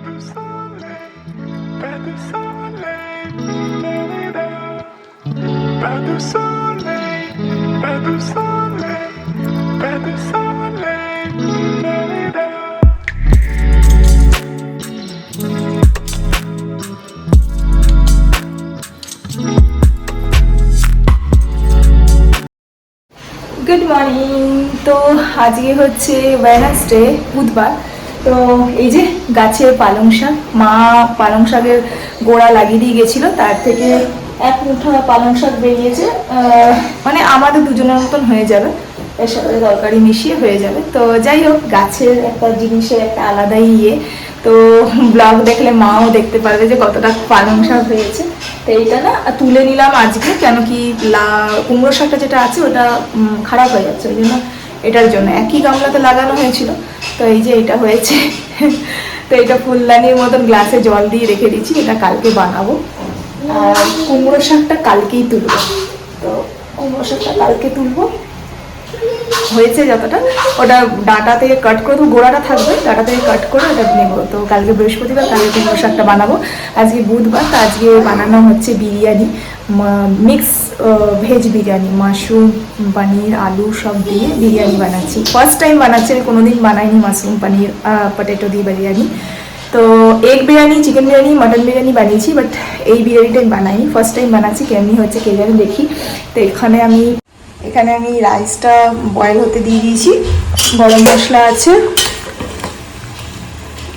du soleil, pas de soleil, pas de soleil, pas de soleil, pas de soleil, good morning. তো আজকে হচ্ছে Wednesday, বুধবার। তো এই যে গাছে পালং শাক, মা পালং শাকের গোড়া লাগিয়ে দিয়ে গেছিলো, তার থেকে এক মুঠো পালং শাক বেরিয়েছে। মানে আমাদের দুজনের মতন হয়ে যাবে, এর সাথে তরকারি মিশিয়ে হয়ে যাবে। তো যাই হোক, গাছের একটা জিনিসের একটা আলাদাই তো ব্লগ দেখলে মাও দেখতে পারবে যে কতটা পালং শাক হয়েছে। তো এইটা না তুলে নিলাম আজকে, কেন কি কুমড়ো শাকটা যেটা আছে ওটা খারাপ হয়ে যাচ্ছে, ওই জন্য এটার জন্য একই গামলাতে লাগানো হয়েছিল। তো এই যে এটা হয়েছে। তো এটা ফুলদানির মতন গ্লাসে জল দিয়ে রেখে দিচ্ছি, এটা কালকে বানাবো। আর কুমড়ো শাকটা কালকেই তুলবো। তো কুমড়ো শাকটা কালকে তুলবো, হয়েছে যতটা, ওটা ডাঁটা থেকে কাট করে, তো গোড়াটা থাকবে, ডাঁটা থেকে কাট করে ওটা নেবো। তো কালকে বৃহস্পতিবার, কালকে কুমড়ো শাকটা বানাবো। আজকে বুধবার, তো আজকে বানানো হচ্ছে biryani, mix veg biryani, mushroom, paneer, আলু সব দিয়ে বিরিয়ানি বানাচ্ছি। ফার্স্ট টাইম বানাচ্ছি, আমি কোনোদিন বানাইনি মাশরুম পনির পটেটো দিয়ে বিরিয়ানি। তো egg biryani, chicken biryani, mutton biryani বানিয়েছি, বাট এই বিরিয়ানিটাই বানাইনি, ফার্স্ট টাইম বানাচ্ছি। কেমনি হচ্ছে কে জানি, দেখি। তো এখানে আমি রাইসটা বয়েল হতে দিয়ে দিয়েছি, গরম মশলা আছে,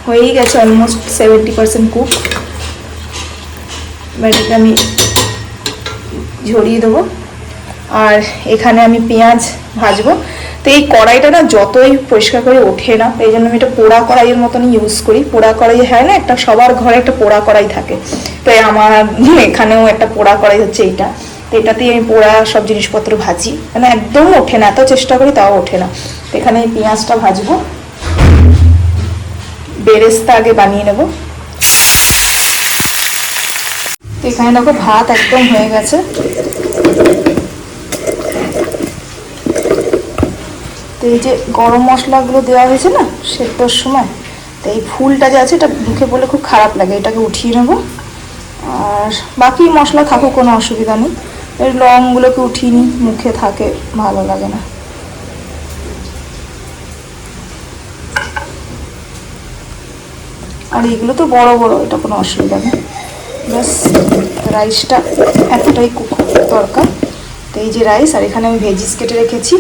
হয়েই গেছে অলমোস্ট 70% কুক। এবার এটা আমি ঝরিয়ে দেবো। আর এখানে আমি পেঁয়াজ ভাজবো। তো এই কড়াইটা না যতই পরিষ্কার করে ওঠে না, এই জন্য আমি এটা পোড়া কড়াইয়ের মতনই ইউজ করি। পোড়া কড়াই হয় না, একটা সবার ঘরে একটা পোড়া কড়াই থাকে, তো আমার এখানেও একটা পোড়া কড়াই হচ্ছে এইটা। তো এটাতেই আমি পোড়া সব জিনিসপত্র ভাজি, মানে একদম ওঠে না, এত চেষ্টা করি তাও ওঠে না। তো এখানে পেঁয়াজটা ভাজবো, বেরেস্তা আগে বানিয়ে নেব। তো এখানে দেখো ভাত একদম হয়ে গেছে। তো এই যে গরম মশলাগুলো দেওয়া হয়েছে না সেদ্ধর সময়, তো এই ফুলটা যে আছে এটা মুখে পড়লে খুব খারাপ লাগে, এটাকে উঠিয়ে নেবো। আর বাকি মশলা থাকুক, কোনো অসুবিধা নেই। এর লংগুলোকে উঠিয়ে নিই, মুখে থাকে ভালো লাগে না। আর এগুলো তো বড় বড়, এটা কোনো অসুবিধা নেই। ব্যাস, রাইসটা এতটাই কুক দরকার। তো এই যে রাইস, আর এখানে আমি ভেজিস কেটে রেখেছি,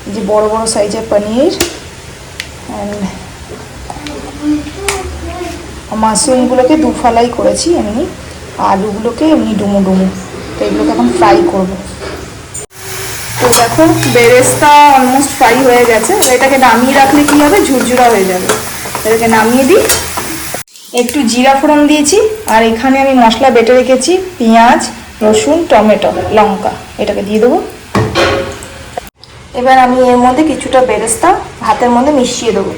এই যে বড় বড় সাইজের পনির, মাশরুমগুলোকে দুফালাই করেছি এমনি, আলুগুলোকে এমনি ডুমো ডুমো। তো এগুলোকে এখন ফ্রাই করব। তো দেখো বেরেস্তা অলমোস্ট ফ্রাই হয়ে গেছে। এটাকে নামিয়ে রাখলে কি হবে, ঝুরঝুরা হয়ে যাবে। এটাকে নামিয়ে দিই। একটু জিরা ফোড়ন দিয়েছি, আর এখানে আমি মশলা বেটে রেখেছি, পেঁয়াজ, রসুন, টমেটো, লঙ্কা, এটাকে দিয়ে দেবো। এবার আমি এর মধ্যে কিছুটা বেরেস্তা ভাতের মধ্যে মিশিয়ে দেবো।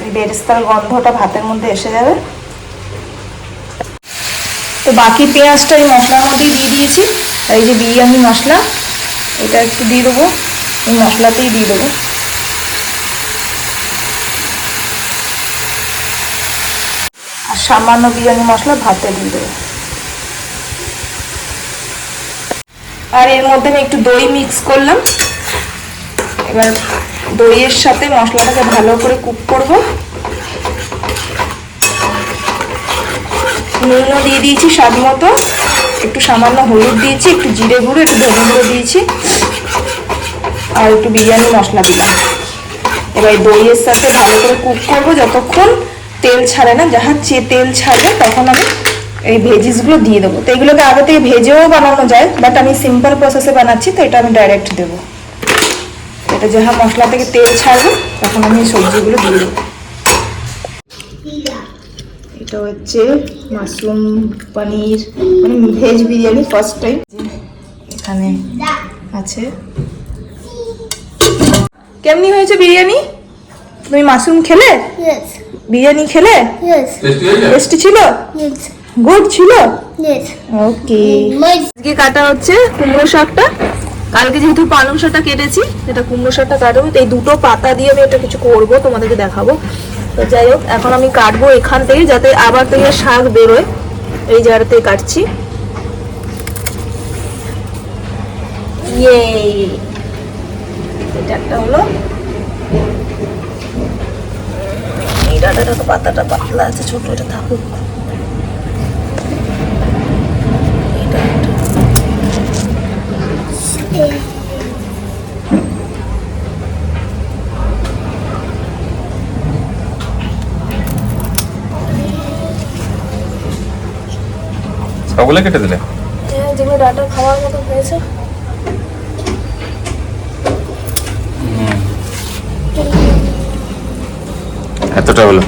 এই বেরেস্তার গন্ধটা ভাতের মধ্যে এসে যাবে। তো বাকি পেঁয়াজটা এই মশলার মধ্যেই দিয়ে দিয়েছি। আর এই যে বিরিয়ানি মশলা, এটা একটু দিয়ে দেবো, এই মশলাতেই দিয়ে দেবো। আর সামান্য বিরিয়ানি মশলা ভাতে দিয়ে দেবো। আর এর মধ্যে আমি একটু দই মিক্স করলাম। এবার দইয়ের সাথে মশলাটাকে ভালো করে কুক করব। নুনও দিয়ে দিয়েছি স্বাদ মতো, একটু সামান্য হলুদ দিয়েছি, একটু জিরে গুঁড়ো, একটু ধনে গুঁড়ো দিয়েছি, আর একটু বিরিয়ানি মশলা দিলাম। এবার দইয়ের সাথে ভালো করে কুক করব যতক্ষণ তেল ছাড়ে না। যাহা তেল ছাড়বে তখন আমি এই ভেজিসগুলো দিয়ে দেবো। তো এগুলোকে আগে থেকে ভেজেও বানানো যায়, বাট আমি সিম্পল প্রসেসে বানাচ্ছি, তো এটা আমি ডাইরেক্ট দেবো। এটা যাহা মশলা থেকে তেল ছাড়বে তখন আমি সবজিগুলো দিয়ে দেবো। এটা হচ্ছে মাশরুম পনির, মানে ভেজ বিরিয়ানি ফার্স্ট টাইম। এখানে আছে। কেমনি হয়েছে বিরিয়ানি? তুমি মাশরুম খেলে? বিরিয়ানি খেলে? টেস্টি ছিল? গুড ছিল? ওকে। আজকে কাটা হচ্ছে কুমড়ো শাকটা। কালকে যেহেতু পালং শাকটা কেটেছি, এটা কুমড়ো শাকটা কাটবো, এই দুটো পাতা দিয়ে আমি এটা কিছু করবো, তোমাদেরকে দেখাবো। তো যাই হোক, এখন আমি কাটবো এখান থেকে, যাতে আবার থেকে শাক বেরোয়। এই জায়গাতে কাটছি। এটা একটা হলো, এই ডাটাটা তো পাতাটা পাতলা আছে, ছোট, এটা থাকুক। সবগুলো কেটে দিলে? হ্যাঁ, যেগুলো ডাটা খাওয়ার মতো হয়েছে। এতটা হলো,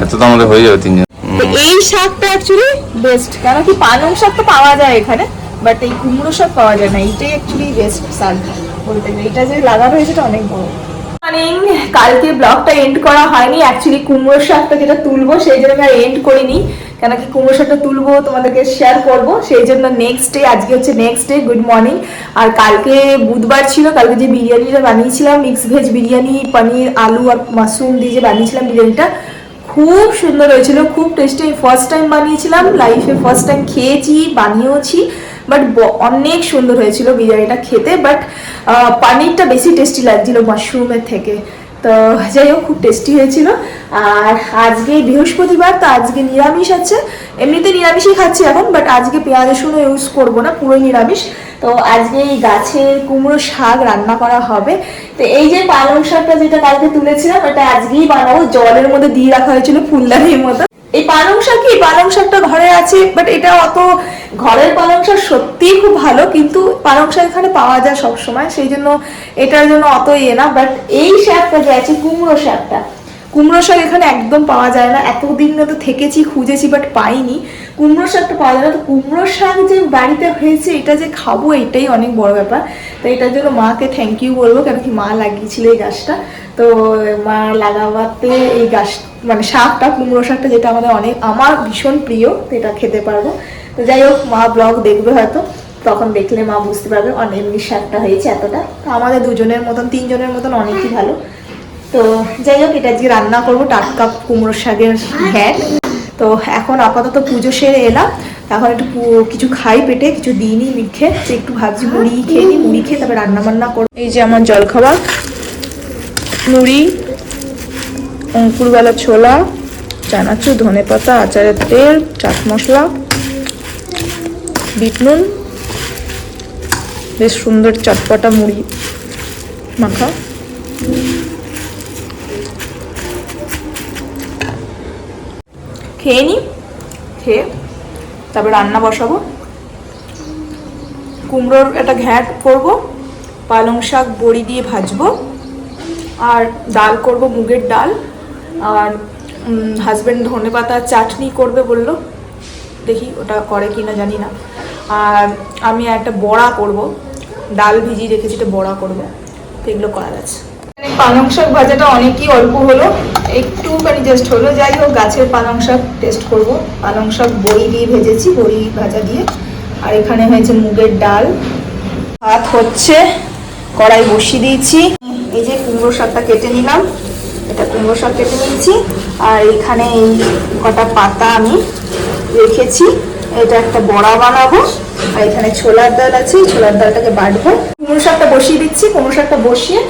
এত তো আমাদের হয়ে যাবে তিনজন। এই শাকটা অ্যাকচুয়ালি বেস্ট, কেন কি পালং শাক তো পাওয়া যায় এখানে, বাট এই কুমড়ো শাক পাওয়া যায় না। এইটাই অ্যাকচুয়ালি বেস্ট শাক বলতে গেলে। এটা যে লাগানো হয়েছে এটা অনেক বড়। মানে কালকে ব্লগটা এন্ড করা হয়নি, অ্যাকচুয়ালি কুমড়ো শাকটা যেটা তুলবো সেই জন্য আমি এন্ড করিনি, কেন কি কুমড়ো শাকটা তুলবো তোমাদেরকে শেয়ার করব, সেই জন্য নেক্সট ডে, আজকে হচ্ছে নেক্সট ডে, গুড মর্নিং। আর কালকে বুধবার ছিল, কালকে যে বিরিয়ানিটা বানিয়েছিলাম, মিক্স ভেজ বিরিয়ানি, পনির আলু আর মাশরুম দিয়ে যে বানিয়েছিলাম বিরিয়ানিটা, খুব সুন্দর হয়েছিল, খুব টেস্টি। ফার্স্ট টাইম বানিয়েছিলাম লাইফে, ফার্স্ট টাইম খেয়েছি, বানিয়েওছি, বাট অনেক সুন্দর হয়েছিল বিরিয়ানিটা খেতে। বাট পানিরটা বেশি টেস্টি লাগছিল মাশরুমের থেকে। তো যাই হোক, খুব টেস্টি হয়েছিল। আর আজকে বৃহস্পতিবার, তো আজকে নিরামিষ আছে। এমনিতে নিরামিষই খাচ্ছি এখন, বাট আজকে পেঁয়াজ রসুনও ইউজ করবো না, পুরো নিরামিষ। তো আজকে এই গাছের কুমড়ো শাক রান্না করা হবে। তো এই যে পালং শাকটা যেটা কালকে তুলেছিলাম, এটা আজকেই বানাবো। জলের মধ্যে দিয়ে রাখা হয়েছিল ফুলদানির মতো। এই পালং শাক, কি পালং শাকটা ঘরে আছে, বাট এটা অত, ঘরের পালং শাক সত্যিই খুব ভালো, কিন্তু পালং শাক এখানে পাওয়া যায় সব সময়, সেই জন্য এটার জন্য অত ইয়ে না। বাট এই শাকটা যে আছে কুমড়ো শাকটা, কুমড়ো শাক এখানে একদম পাওয়া যায় না। এতদিন তো থেকেছি, খুঁজেছি, বাট পাইনি। কুমড়ো শাকটা পাওয়া যায় না। তো কুমড়ো শাক যে বাড়িতে হয়েছে, এটা যে খাবো, এটাই অনেক বড় ব্যাপার। তো এটার জন্য মাকে থ্যাংক ইউ বলবো, কেন কি মা লাগিয়েছিল এই গাছটা। তো মা লাগাবাতে এই গাছ, মানে শাকটা, কুমড়ো শাকটা, যেটা আমাদের অনেক, আমার ভীষণ প্রিয়, তো এটা খেতে পারবো। তো যাই হোক, মা ব্লগ দেখবে হয়তো, তখন দেখলে মা বুঝতে পারবে অনেক শাকটা হয়েছে এতটা। তো আমাদের দুজনের মতন, তিনজনের মতন অনেকই ভালো। তো যাই হোক, এটা আজকে রান্না করবো, টাটকা কুমড়ো শাকের ঘ্যাট। তো এখন আপাতত পুজো সেরে এলাম, এখন একটু কিছু খাই, পেটে কিছু দিইনি মিখে, একটু ভাবছি মুড়ি খেয়ে নিই, মুড়ি খেয়ে তারপরে রান্না বান্না করবো। এই যে আমার জলখাবার, মুড়ি, অঙ্কুরবেলা ছোলা, চানাচুর, ধনেপাতা, আচারের তেল, চাট মশলা, বিট নুন, বেশ সুন্দর চটপটা মুড়ি মাখা। খেয়ে নিই, খেয়ে তারপর রান্না বসাবো। কুমড়োর একটা ঘ্যাট করবো, পালং শাক বড়ি দিয়ে ভাজবো, আর ডাল করব, মুগের ডাল। আর হাজব্যান্ড ধনেপাতা চাটনি করবে বললো, দেখি ওটা করে কিনা জানি না। আর আমি একটা বড়া করব, ডাল ভিজিয়ে রেখেছি, এটা বড়া করবো, তো এগুলো করা যাচ্ছে। পালং শাক ভাজাটা অনেকই অল্প হলো, একটুখানি জাস্ট হলো। যাই হোক, গাছের পালং শাক টেস্ট করবো। পালং শাক বড়ি দিয়ে ভেজেছি, বড়ি ভাজা দিয়ে। আর এখানে হয়েছে মুগের ডাল, ভাত হচ্ছে, কড়াই বসিয়ে দিয়েছি। এই যে কুমড়ো শাকটা কেটে নিলাম, এটা কুমড়ো শাক কেটে নিয়েছি। আর এখানে এই কটা পাতা আমি রেখেছি, এটা একটা বড়া বানাবো। আর এখানে ছোলার ডাল আছে, ছোলার ডালটাকে বাটবো। কুমড়ো শাকটা বসিয়ে দিচ্ছি, কুমড়ো শাকটা বসিয়ে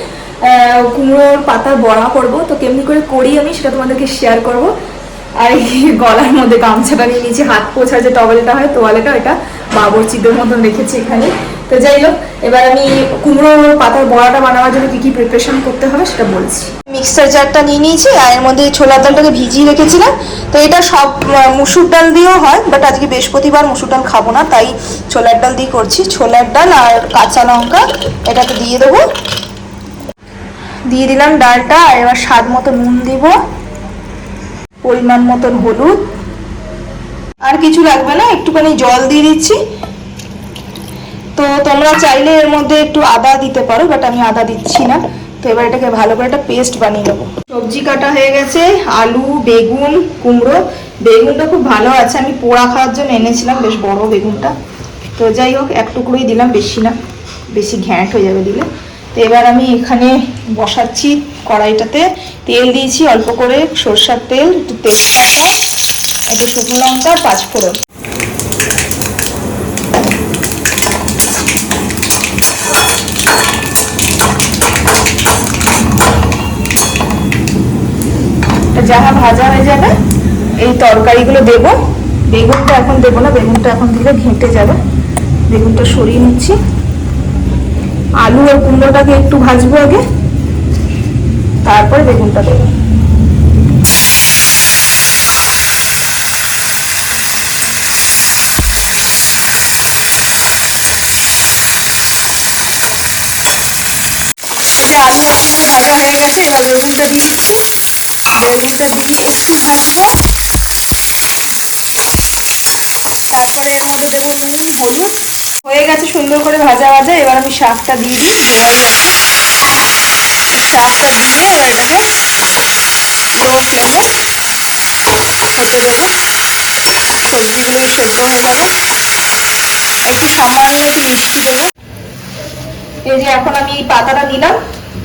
কুমড়োর পাতার বড়া করবো। তো কেমনি করে করি আমি সেটা তোমাদেরকে শেয়ার করব। আর এই গলার মধ্যে গামছাটা নিয়ে নিয়েছি, হাত পোছার যে টওয়েলটা হয়, তোয়ালেটা, এটা বাবরচিদের মতন রেখেছি এখানে। তো যাই হোক, এবার আমি কুমড়োর পাতার বড়াটা বানানোর জন্য কি কি প্রিপারেশন করতে হবে সেটা বলছি। মিক্সার জারটা নিয়ে নিয়েছি, আর এর মধ্যে ছোলার ডালটাকে ভিজিয়ে রেখেছিলাম। তো এটা সব মুসুর ডাল দিয়েও হয়, বাট আজকে বৃহস্পতিবার মুসুর ডাল খাবো না, তাই ছোলার ডাল দিয়ে করছি। ছোলার ডাল আর কাঁচা লঙ্কা এটাকে দিয়ে দেবো, দিয়ে দিলাম ডালটা। আর এবার স্বাদ মতো নুন দিব, পরিমাণ মতন হলুদ, আর কিছু লাগবে না, একটুখানি জল দিয়ে দিচ্ছি। তো তোমরা চাইলে এর মধ্যে একটু আদা দিতে পারো, বাট আমি আদা দিচ্ছি না। তো এবার এটাকে ভালো করে একটা পেস্ট বানিয়ে নেবো। সবজি কাটা হয়ে গেছে, আলু, বেগুন, কুমড়ো। বেগুনটা খুব ভালো আছে, আমি পোড়া খাওয়ার জন্য এনেছিলাম, বেশ বড় বেগুনটা। তো যাই হোক, এক টুকরোই দিলাম, বেশি না। বেশি ঘ্যাঁট হয়ে যাবে দিলে। তো এবার আমি এখানে বসাচ্ছি কড়াইটাতে, তেল দিয়েছি অল্প করে, সরষের তেল, একটু তেজপাতা, একটু শুকনো লঙ্কা, 5 ফোড়ন। যাহা ভাজা হয়ে যাবে এই তরকারিগুলো দেব। বেগুনটা এখন দেবো না, বেগুনটা এখন দিলে ঘেঁটে যাবে। বেগুনটা সরিয়ে নিচ্ছি। আলু আর কুমড়োটাকে একটু ভাজবো আগে, তারপরে বেগুনটা দেবো। এই যে আলু আর কুমড়ো ভাজা হয়ে গেছে, এবার বেগুনটা দিয়ে দিচ্ছি। বেগুনটা দিয়ে একটু ভাজবো, তারপরে এর মধ্যে দেবো নুন, হলুদ। হয়ে গেছে সুন্দর করে ভাজা ভাজা। এবার আমি শাকটা দিয়ে দিই, ধোয়া গেছে। শাকটা দিয়ে এবার এটাকে লো ফ্লেমে হতে দেবো। সবজিগুলো সেদ্ধ হয়ে যাবে। একটু সামান্য একটু মিষ্টি দেবো। এই যে এখন আমি এই পাতাটা নিলাম,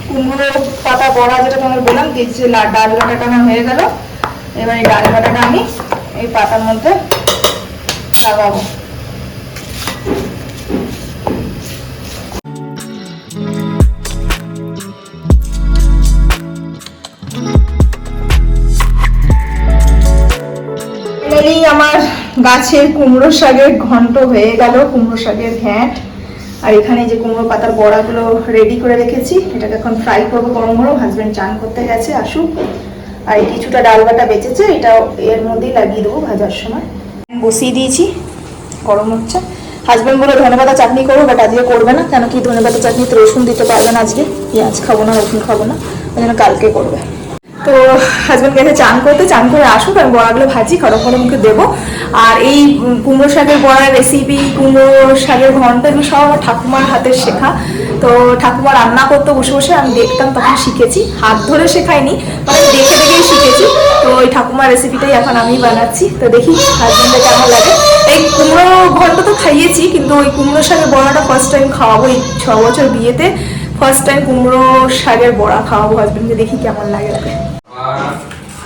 কুমড়ো পাতা বড়া, যেটা তোমাদের বললাম, যে ডাল বাটাটা আমার হয়ে গেল। এবার এই ডাল বাটাটা আমি এই পাতার মধ্যে লাগাবো। আমার গাছের কুমড়ো শাকের ঘন্ট হয়ে গেল, কুমড়ো শাকের ঘ্যাঁট। আর এখানে যে কুমড়ো পাতার বড়াগুলো রেডি করে রেখেছি, এটাকে এখন ফ্রাই করবো গরম গরম। হাজবেন্ড চান করতে গেছে, আসুক। আর এই কিছুটা ডাল বাটা বেঁচেছে, এটাও এর মধ্যেই লাগিয়ে দেবো ভাজার সময়। বসিয়ে দিয়েছি, গরম হচ্ছে। হাজবেন্ড বলে ধনেপাতা চাটনি করবো, বাট আজকে করবে না। কেন কি, ধনেপাতা চাটনিতে রসুন দিতে পারবে না আজকে, পেঁয়াজ খাবো না, রসুন খাবো না, ওই জন্য কালকে করবে। তো হাজবেন্ড গেছে চান করতে, চান করে আসুক, আর বড়াগুলো ভাজি খড় খড় মুখে দেবো। আর এই কুমড়ো শাকের বড়ার রেসিপি, কুমড়ো শাকের ঘন্ট, এগুলো সব আমার ঠাকুমার হাতের শেখা। তো ঠাকুমা রান্না করতে বসে বসে আমি দেখতাম, তখন শিখেছি। হাত ধরে শেখাইনি, মানে দেখে দেখেই শিখেছি। তো ওই ঠাকুমার রেসিপিটাই এখন আমি বানাচ্ছি। তো দেখি হাজবেন্ডে কেমন লাগে। এই কুমড়ো ঘন্ট তো খাইয়েছি, কিন্তু ওই কুমড়ো শাকের বড়াটা ফার্স্ট টাইম খাওয়াবো। এই 6 বছর বিয়েতে ফার্স্ট টাইম কুমড়ো শাকের বড়া খাওয়াবো হাজবেন্ডকে, দেখি কেমন লাগে।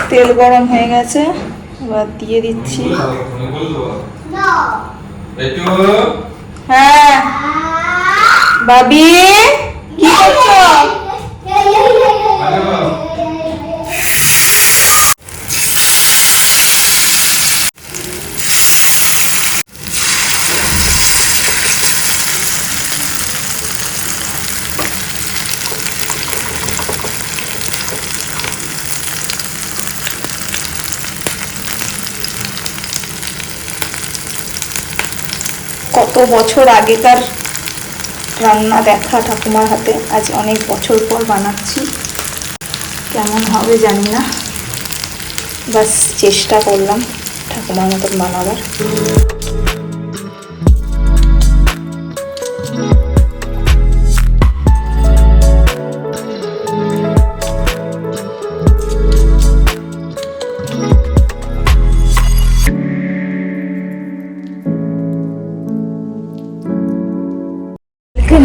তেল গরম হয়ে গেছে, এবার দিয়ে দিচ্ছি। হ্যাঁ বাবি, কি করছো? কত বছর আগেকার রান্না দেখা ঠাকুমার হাতে, আজ অনেক বছর পর বানাচ্ছি। কেমন হবে জানি না, বাস চেষ্টা করলাম ঠাকুমার মতন বানাবার।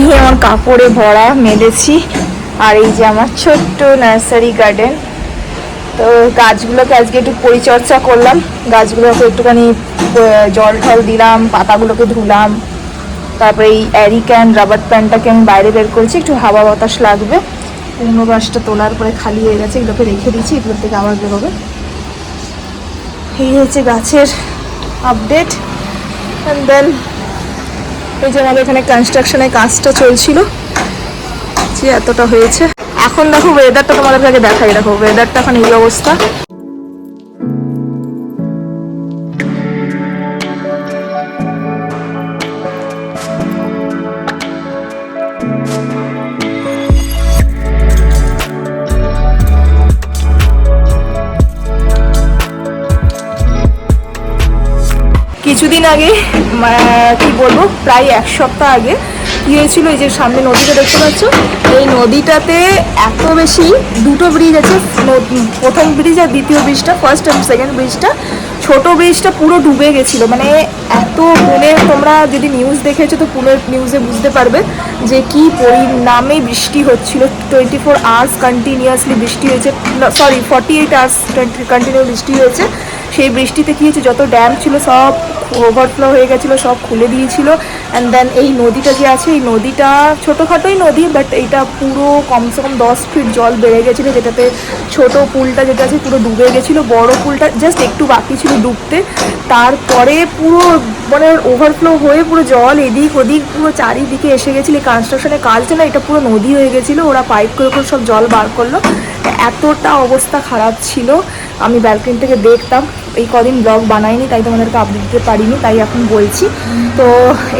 নিয়ে আমার কাপড়ে ভরা মেলেছি। আর এই যে আমার ছোট্ট নার্সারি গার্ডেন। তো গাছগুলোকে আজকে একটু পরিচর্যা করলাম, গাছগুলোকে একটুখানি জল ঠল দিলাম, পাতাগুলোকে ধুলাম। তারপরে এই অ্যারিক্যান রাবার প্যান্টটাকে আমি বাইরে বের করেছি, একটু হাওয়া বাতাস লাগবে। কুমড়ো গাছটা তোলার পরে খালি হয়ে গেছে, এগুলোকে রেখে দিচ্ছি, এগুলোর থেকে আবার বেরোবে। এই হচ্ছে গাছের আপডেট। অ্যান্ড দেন এই যে আমাদের এখানে কনস্ট্রাকশনের কাজটা চলছিল, যে এতটা হয়েছে। এখন দেখো ওয়েদারটা, তোমাদের আগে দেখাই, দেখো ওয়েদারটা এখন এই অবস্থা। কিছুদিন আগে, কি বলবো, প্রায় 1 সপ্তাহ আগে কি হয়েছিল, এই যে সামনে নদীটা দেখতে পাচ্ছ, এই নদীটাতে এত বেশি, 2টো ব্রিজ আছে, প্রথম ব্রিজ আর দ্বিতীয় ব্রিজটা, ফার্স্ট আর সেকেন্ড ব্রিজটা ছোট ব্রিজটা পুরো ডুবে গেছিলো, মানে এত পুনে, তোমরা যদি নিউজ দেখেছো তো পুনের নিউজে বুঝতে পারবে যে কি পরিণামে বৃষ্টি হচ্ছিল। 24 আওয়ার্স কন্টিনিউয়াসলি বৃষ্টি হয়েছে, সরি 48 আওয়ার্স কন্টিনিউ বৃষ্টি হয়েছে। সেই বৃষ্টিতে কী হয়েছে, যত ড্যাম ছিল সব ওভারফ্লো হয়ে গেছিলো, সব খুলে দিয়েছিল। অ্যান্ড দেন এই নদীটা যে আছে, এই নদীটা ছোটোখাটোই নদী, বাট এইটা পুরো কমসে কম 10 ফিট জল বেড়ে গেছিলো, যেটাতে ছোট পুলটা যেটা আছে পুরো ডুবে গেছিলো, বড় পুলটা জাস্ট একটু বাকি ছিল ডুবতে। তারপরে পুরো মানে ওভারফ্লো হয়ে পুরো জল এদিক ওদিক পুরো চারিদিকে এসে গেছিলো। এই কনস্ট্রাকশনের কাজটা না, এটা পুরো নদী হয়ে গেছিলো, ওরা পাইপ করে করে সব জল বার করলো। এতটা অবস্থা খারাপ ছিল, আমি ব্যালকনি থেকে দেখতাম। এই কদিন ব্লগ বানাইনি, তাই তোমাদেরকে আপডেট দিতে পারিনি, তাই এখন বলছি। তো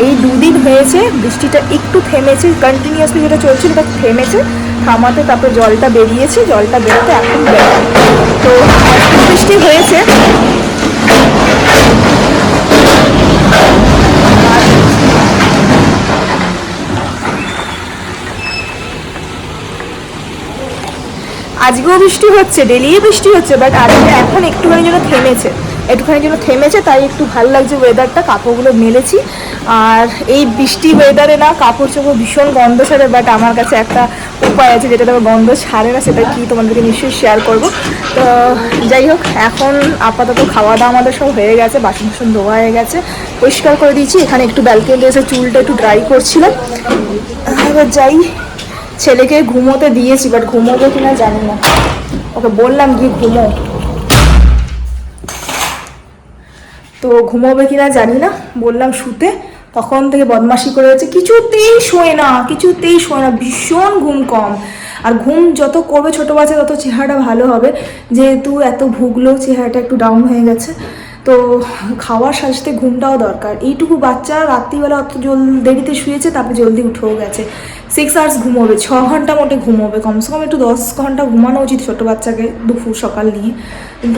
এই 2 দিন হয়েছে বৃষ্টিটা একটু থেমেছে, কন্টিনিউয়াসলি যেটা চলছিল এটা থেমেছে, থামাতে তারপরে জলটা বেরিয়েছে, জলটা বেরোতে এখন বেরোয়। তো বৃষ্টি হয়েছে, আজকেও বৃষ্টি হচ্ছে, ডেলি বৃষ্টি হচ্ছে, বাট আজকে এখন একটুখানি যেন থেমেছে, তাই একটু ভালো লাগছে ওয়েদারটা। কাপড়গুলো মেলেছি, আর এই বৃষ্টি ওয়েদারে না কাপড় চোপড় ভীষণ গন্ধ ছাড়ে, বাট আমার কাছে একটা উপায় আছে যেটা আমার গন্ধ ছাড়ে না, সেটা কি তোমাদেরকে নিশ্চয়ই শেয়ার করবো। তো যাই হোক, এখন আপাতত খাওয়া দাওয়া আমাদের সব হয়ে গেছে, বাসন বাসন ধোয়া হয়ে গেছে, পরিষ্কার করে দিয়েছি। এখানে একটু ব্যালকনিতে এসে চুলটা একটু ড্রাই করছিলাম। এবার যাই, ছেলেকে ঘুমোতে দিয়েছি, বাট ঘুমোবো কিনা জানি না, ওকে বললাম কি ঘুমো, তো ঘুমোবে কিনা জানি না, বললাম শুতে, তখন থেকে বদমাশি করে যাচ্ছে, কিছুতেই শোয় না, ভীষণ ঘুম কম। আর ঘুম যত করবে ছোটো বাচ্চা তত চেহারাটা ভালো হবে, যেহেতু এত ভুগলো চেহারাটা একটু ডাউন হয়ে গেছে। তো খাওয়ার সাথে সাথে ঘুমটাও দরকার। এইটুকু বাচ্চা রাত্রিবেলা অত দেরিতে শুয়েছে, তারপরে জলদি উঠেও গেছে। 6 আওয়ার্স ঘুমোবে, 6 ঘন্টা মোটে ঘুমোবে, কমসে কম একটু 10 ঘন্টা ঘুমানো উচিত ছোটো বাচ্চাকে, দুপুর সকাল নিয়ে,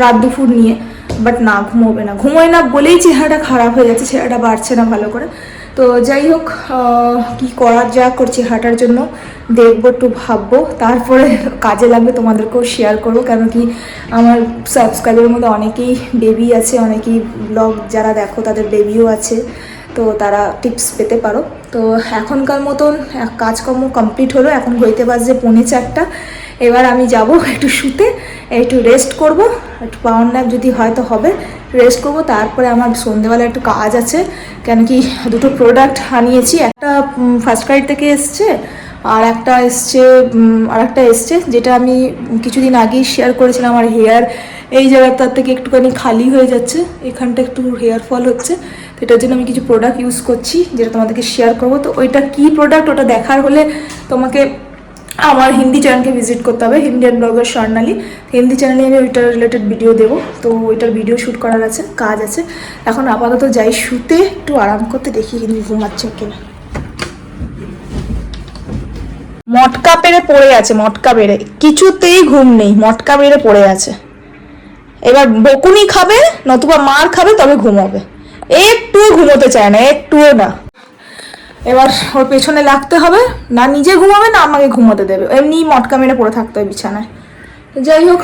রাত দুপুর নিয়ে। বাট না, ঘুমোয় না বলেই চেহারাটা খারাপ হয়ে যাচ্ছে, চেহারাটা বাড়ছে না ভালো করে। তো যাই হোক, কী করার যা করছি হাঁটার জন্য দেখবো, একটু ভাববো, তারপরে কাজে লাগবে, তোমাদেরকেও শেয়ার করবো। কেন কি আমার সাবস্ক্রাইবারের মধ্যে অনেকেই বেবি আছে, অনেকেই ব্লগ যারা দেখো তাদের বেবিও আছে, তো তারা টিপস পেতে পারো। তো এখনকার মতন কাজকর্ম কমপ্লিট হলো, এখন ঘড়িতে বাজছে 3:45। এবার আমি যাব একটু শুতে, একটু রেস্ট করব, একটু পাওয়ার ন্যাপ যদি হয়তো হবে, রেস্ট করব। তারপরে আমার সন্ধ্যেবেলা একটু কাজ আছে, কেন কি 2টো প্রোডাক্ট আনিয়েছি, একটা ফার্স্ট ক্রাই থেকে এসছে, আর একটা এসছে যেটা আমি কিছুদিন আগেই শেয়ার করেছিলাম। আমার হেয়ার এই জায়গাটার থেকে একটুখানি খালি হয়ে যাচ্ছে, এখানটা একটু হেয়ার ফল হচ্ছে, তো এটার জন্য আমি কিছু প্রোডাক্ট ইউজ করছি, যেটা তোমাদেরকে শেয়ার করবো। তো ওইটা কী প্রোডাক্ট ওটা দেখার হলে তোমাকে আমার হিন্দি চ্যানেলকে ভিজিট করতে হবে, ইন্ডিয়ান ব্লগার স্বর্ণালী হিন্দি চ্যানেলে আমি ওইটার রিলেটেড ভিডিও দেবো। তো ওইটার ভিডিও শ্যুট করার আছে, কাজ আছে। এখন আপাতত যাই শুতে, একটু আরাম করতে, দেখি কিন্তু ঘুমাচ্ছে কিনা। মটকা পেরে পড়ে আছে, মটকা পেরে, কিছুতেই ঘুম নেই, মটকা পেরে পড়ে আছে। এবার বকুনি খাবে নতুবা মার খাবে, তবে ঘুমোবে, একটুও ঘুমোতে চায় না, একটুও না। এবার ওর পেছনে লাগতে হবে, না নিজে ঘুমাবে না আমাকে ঘুমোতে দেবে, এমনি মটকা মেরে পড়ে থাকতে হয় বিছানায়। যাই হোক,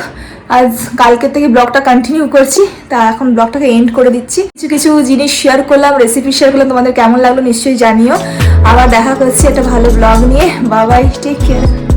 আজ কালকে থেকে ব্লগটা কন্টিনিউ করছি, তা এখন ব্লগটাকে এন্ড করে দিচ্ছি। কিছু জিনিস শেয়ার করলাম, রেসিপি শেয়ার করলাম, তোমাদের কেমন লাগলো নিশ্চয়ই জানিও। আবার দেখা করছি একটা ভালো ব্লগ নিয়ে। Bye bye, take care.